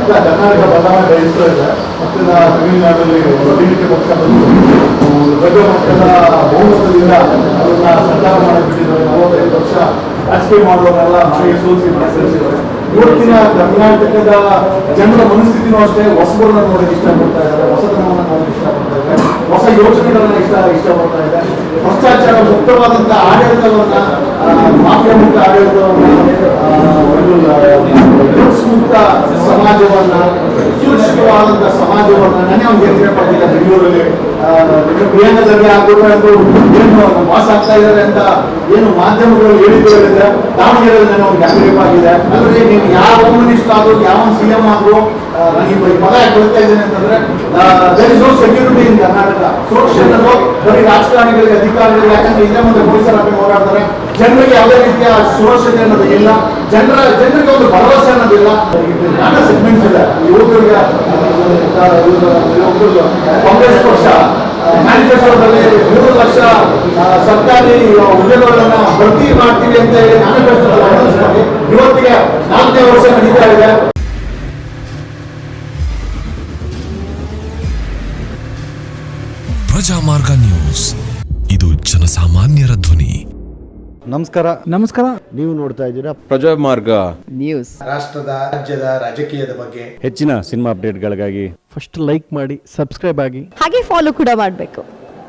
ಕರ್ನಾಟಕ ಬದಲಾವಣೆ ಬಯಸ್ತಾ ಇದೆ. ಮತ್ತು ತಮಿಳುನಾಡಲ್ಲಿ ಡಿಎಂಕೆ ಪಕ್ಷ ಬಂದು ದೊಡ್ಡ ಮಟ್ಟದ ಬಹುಮತದಿಂದ ಅದನ್ನ ಸರ್ಕಾರ ಮಾಡಿಬಿಟ್ಟಿದ್ದಾರೆ. 45 ವರ್ಷ ರಾಜಕೀಯ ಮಾಡುವವರೆಲ್ಲ ಮನೆಗೆ ಸೋಲಿಸಿ ಕಳಿಸಿದ್ದಾರೆ. ಇವತ್ತಿನ ಕರ್ನಾಟಕದ ಜನರ ಮನಸ್ಥಿತಿನೂ ಅಷ್ಟೇ ಹೊಸಬರನ್ನ ನೋಡೋಕೆ ಇಷ್ಟಪಡ್ತಾ ಇದ್ದಾರೆ, ಹೊಸತನವನ್ನು ನೋಡೋಕೆ ಇಷ್ಟಪಡ್ತಾ ಇದ್ದಾರೆ, ಹೊಸ ಯೋಚನೆಗಳನ್ನ ಇಷ್ಟಪಡ್ತಾ ಇದ್ದಾರೆ. ಭ್ರಷ್ಟಾಚಾರ ಮುಕ್ತವಾದಂಥ ಆಡಳಿತವನ್ನ, ಮಾಫಿಯಾ ಮುಕ್ತ ಆಡಳಿತವನ್ನ, ಡ್ರಗ್ಸ್ ಮುಕ್ತ ಸಮಾಜವನ್ನ, ಸುರಕ್ಷಿತವಾದಂಥ ಸಮಾಜವನ್ನ ನಾನೇ ಒಂದು ಯೋಚನೆ ಮಾಡ್ತಿದ್ದೆ. ಬೆಂಗಳೂರಲ್ಲಿ ಪ್ರಿಯಾಂಕದಲ್ಲಿ ಆಗ್ಬೇಕು ಏನು ವಾಸ ಆಗ್ತಾ ಇದ್ದಾರೆ ಅಂತ ಏನು ಮಾಧ್ಯಮಗಳು ಹೇಳಿದ್ರೆ ದಾವಣಗೆರೆಯಲ್ಲಿ ನಾನು ಒಂದು ಗ್ಯಾಪರೇಪ್ ಆಗಿದೆ. ಅಂದ್ರೆ ನೀವು ಯಾವ ಹೋಮ್ ಮಿನಿಸ್ಟರ್ ಆದ್ರೂ, ಯಾವ ಸಿಎಂ ಆದ್ರೂ, ನಾನು ಈ ಪದ ಕೊಡ್ತಾ ಇದ್ದೇನೆ ಅಂತಂದ್ರೆ there is no security in Karnataka. ಸುರಕ್ಷೆ ಅನ್ನೋದು ಬರೀ ರಾಜಕಾರಣಿಗಳಿಗೆ, ಅಧಿಕಾರಿಗಳಿಗೆ, ಯಾಕಂದ್ರೆ ಇದೇ ಮುಂದೆ ಪೊಲೀಸರ ಹಾಕಿ ಹೋರಾಡ್ತಾರೆ. ಜನರಿಗೆ ಯಾವುದೇ ರೀತಿಯ ಸುರಕ್ಷತೆ ಅನ್ನೋದು ಇಲ್ಲ, ಜನರಿಗೆ ಒಂದು ಭರವಸೆ ಅನ್ನೋದಿಲ್ಲ. ನಾನಾ ಸೆಗ್ಮೆಂಟ್ಸ್ ಇದೆ ಯುವಕರಿಗೆ. ಕಾಂಗ್ರೆಸ್ ಪಕ್ಷ ಮ್ಯಾನಿಫೆಸ್ಟೋದಲ್ಲಿ 3 ಲಕ್ಷ ಸರ್ಕಾರಿ ಹುದ್ದೆಗಳನ್ನ ಭರ್ತಿ ಮಾಡ್ತೀವಿ ಅಂತ ಹೇಳಿ ಮ್ಯಾನಿಫೆಸ್ಟೋದಲ್ಲಿ ಅನೌನ್ಸ್ ಮಾಡಿ ಇವತ್ತಿಗೆ 4ನೇ ವರ್ಷ ನಡೀತಾ ಇದೆ. ಪ್ರಜಾಮಾರ್ಗ ನ್ಯೂಸ್, ಇದು ಜನಸಾಮಾನ್ಯರ ಧ್ವನಿ. ನಮಸ್ಕಾರ. ನೀವು ನೋಡ್ತಾ ಇದ್ದೀರಾ ಪ್ರಜಾಮಾರ್ಗ ನ್ಯೂಸ್. ರಾಷ್ಟ್ರದ, ರಾಜ್ಯದ ರಾಜಕೀಯದ ಬಗ್ಗೆ ಹೆಚ್ಚಿನ ಸಿನಿಮಾ ಅಪ್ಡೇಟ್ಗಳಿಗಾಗಿ ಫಸ್ಟ್ ಲೈಕ್ ಮಾಡಿ, ಸಬ್ಸ್ಕ್ರೈಬ್ ಆಗಿ, ಹಾಗೆ ಫಾಲೋ ಕೂಡ ಮಾಡಬೇಕು.